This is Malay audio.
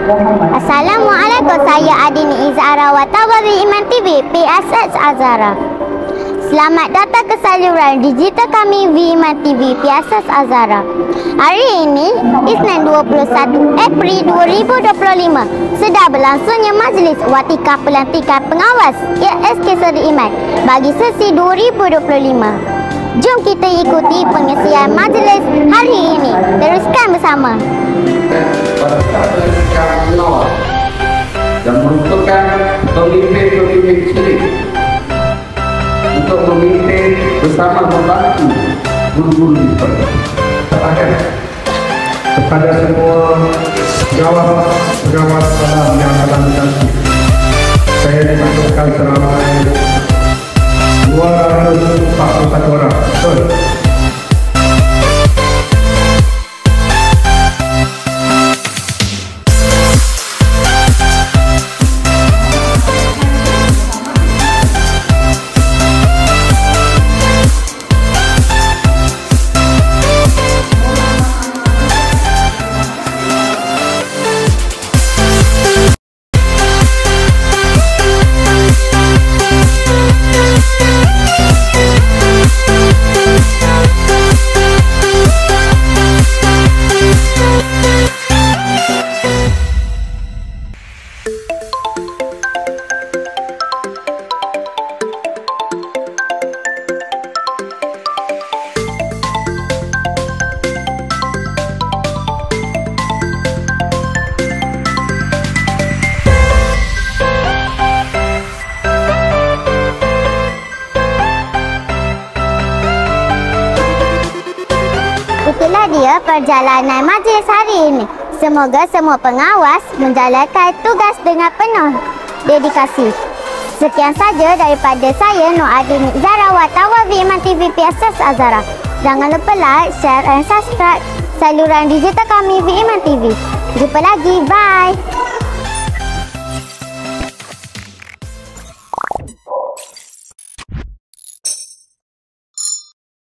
Assalamualaikum, saya Adini Izara Watawari Iman TV PSS Azara. Selamat datang ke saluran digital kami Iman TV PSS Azara. Hari ini Isnin 21 April 2025 sedang berlangsungnya majlis Watikah Pelantikan Pengawas ASK Seri Iman bagi sesi 2025. Jom kita ikuti pengisian majlis hari ini. Teruskan bersama. Dan menentukan pemimpin-pemimpin sendiri untuk memimpin bersama membantu guru-guru di sekolah. Kepada semua pegawai sekolah yang akan dikasih, saya dimasukkan seramai 241 orang. Betul. Itulah dia perjalanan majlis hari ini. Semoga semua pengawas menjalankan tugas dengan penuh dedikasi. Sekian saja daripada saya, Nur Adini Izara Watawari Iman TV PSS Azara. Jangan lupa like, share dan subscribe saluran digital kami Iman TV. Jumpa lagi, bye.